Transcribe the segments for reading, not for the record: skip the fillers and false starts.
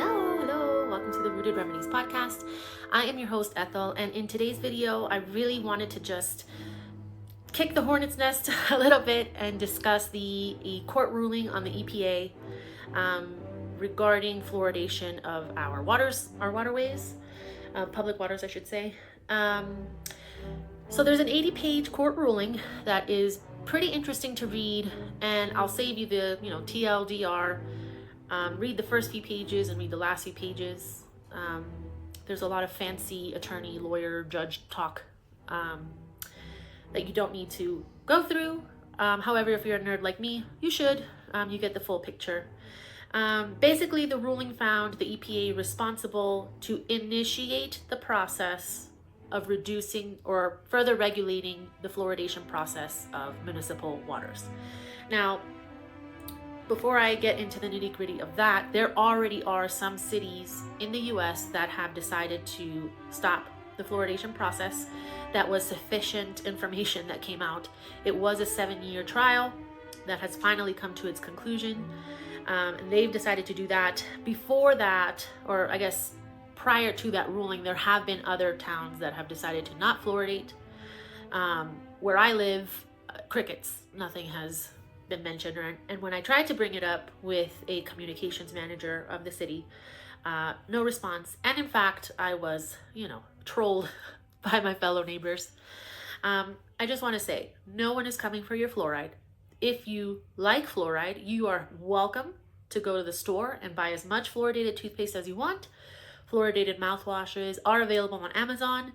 Hello, welcome to the Rooted Remedies podcast. I am your host, Ethel, and in today's video, I really wanted to just kick the hornet's nest a little bit and discuss the court ruling on the EPA regarding fluoridation of our waterways, public waters, I should say. So there's an 80-page court ruling that is pretty interesting to read, and I'll save you the TLDR. Read the first few pages and read the last few pages. There's a lot of fancy attorney, lawyer, judge talk that you don't need to go through. However, if you're a nerd like me, you should. You get the full picture. Basically, the ruling found the EPA responsible to initiate the process of reducing or further regulating the fluoridation process of municipal waters. Now, before I get into the nitty-gritty of that, there already are some cities in the US that have decided to stop the fluoridation process. That was sufficient information that came out. It was a 7-year trial that has finally come to its conclusion. And they've decided to do that. Before that, or I guess prior to that ruling, there have been other towns that have decided to not fluoridate. Where I live, crickets, nothing has been mentioned, and when I tried to bring it up with a communications manager of the city, no response. And in fact, I was, trolled by my fellow neighbors. I just want to say, no one is coming for your fluoride. If you like fluoride, you are welcome to go to the store and buy as much fluoridated toothpaste as you want. Fluoridated mouthwashes are available on Amazon.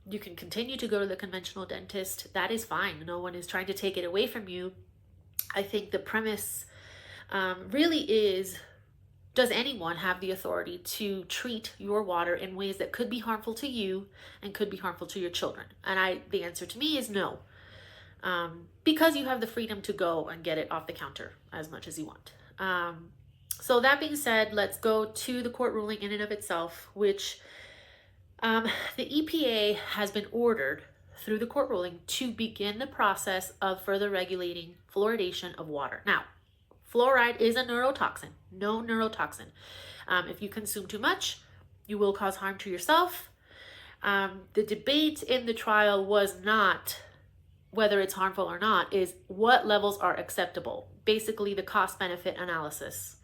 You can continue to go to the conventional dentist. That is fine. No one is trying to take it away from you. I think the premise really is, does anyone have the authority to treat your water in ways that could be harmful to you and could be harmful to your children? And the answer to me is no, because you have the freedom to go and get it off the counter as much as you want. So that being said, let's go to the court ruling in and of itself, which the EPA has been ordered through the court ruling to begin the process of further regulating fluoridation of water. Now, fluoride is a neurotoxin, no neurotoxin. If you consume too much, you will cause harm to yourself. The debate in the trial was not whether it's harmful or not, is what levels are acceptable. Basically, the cost-benefit analysis.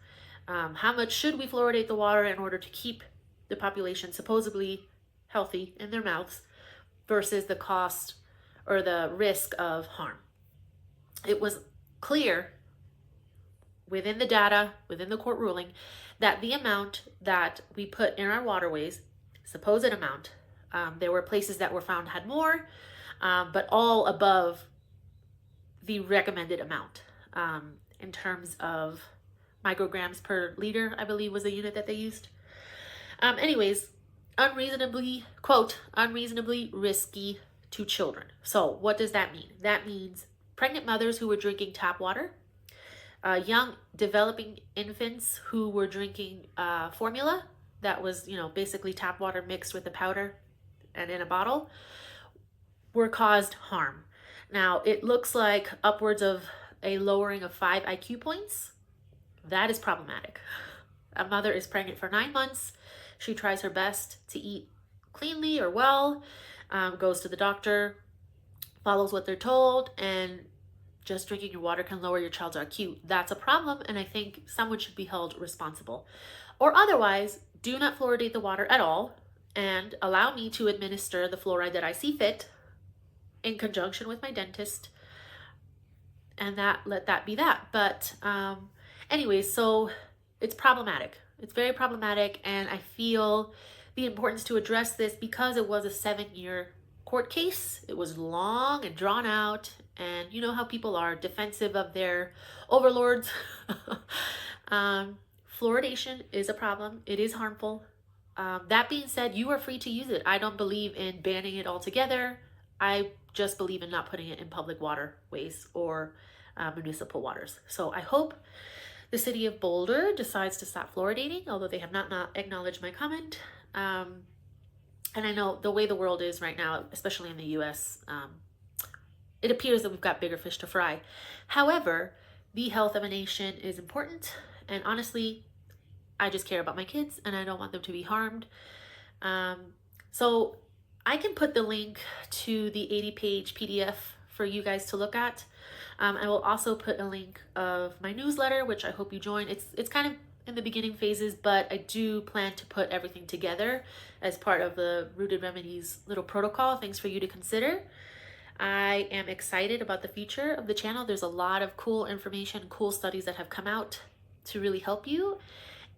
How much should we fluoridate the water in order to keep the population supposedly healthy in their mouths versus the cost or the risk of harm. It was clear within the data, within the court ruling, that the amount that we put in our waterways, supposed amount, there were places that were found had more, but all above the recommended amount in terms of micrograms per liter, I believe was the unit that they used. Anyways, unreasonably risky to children. So what does that mean? That means pregnant mothers who were drinking tap water, young developing infants who were drinking formula that was, basically tap water mixed with a powder and in a bottle, were caused harm. Now, it looks like upwards of a lowering of 5 IQ points. That is problematic. A mother is pregnant for 9 months. She tries her best to eat cleanly or well, goes to the doctor, follows what they're told, and just drinking your water can lower your child's IQ. That's a problem, and I think someone should be held responsible. Or otherwise, do not fluoridate the water at all, and allow me to administer the fluoride that I see fit in conjunction with my dentist, and let that be that. But anyways, so it's problematic. It's very problematic, and I feel the importance to address this because it was a 7-year court case. It was long and drawn out, and you know how people are, defensive of their overlords. Fluoridation is a problem. It is harmful. That being said, you are free to use it. I don't believe in banning it altogether. I just believe in not putting it in public waterways or municipal waters. So I hope the city of Boulder decides to stop fluoridating, although they have not acknowledged my comment. And I know the way the world is right now, especially in the US, it appears that we've got bigger fish to fry. However, the health of a nation is important. And honestly, I just care about my kids and I don't want them to be harmed. So I can put the link to the 80-page PDF for you guys to look at. I will also put a link of my newsletter, which I hope you join. It's kind of in the beginning phases, but I do plan to put everything together as part of the Rooted Remedies little protocol, things for you to consider. I am excited about the future of the channel. There's a lot of cool information, cool studies that have come out to really help you.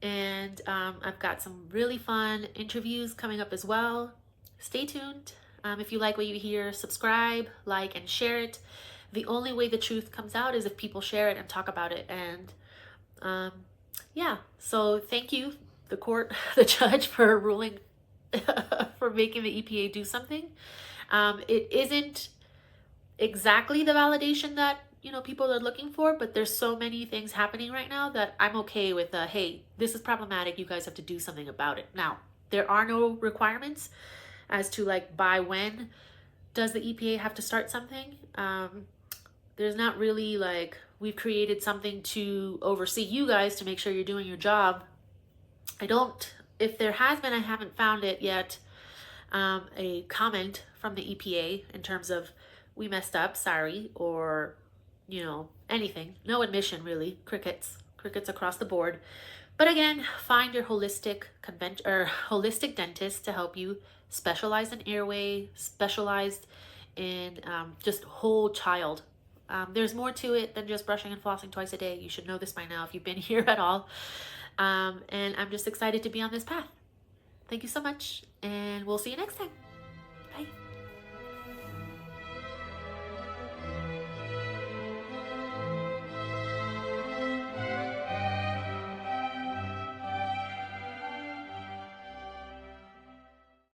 And I've got some really fun interviews coming up as well. Stay tuned. If you like what you hear, subscribe, like, and share it. The only way the truth comes out is if people share it and talk about it. And yeah, so thank you, the court, the judge, for ruling, for making the EPA do something. It isn't exactly the validation that people are looking for, but there's so many things happening right now that I'm okay with. Hey, this is problematic, you guys have to do something about it. Now, there are no requirements as to like by when does the EPA have to start something. There's not really like we've created something to oversee you guys to make sure you're doing your job. If there has been, I haven't found it yet, a comment from the EPA in terms of we messed up, sorry, or anything. No admission, really. Crickets across the board. But again, find your holistic dentist to help you, specialized in airway, specialized in just whole child. There's more to it than just brushing and flossing twice a day. You should know this by now if you've been here at all. And I'm just excited to be on this path. Thank you so much, and we'll see you next time.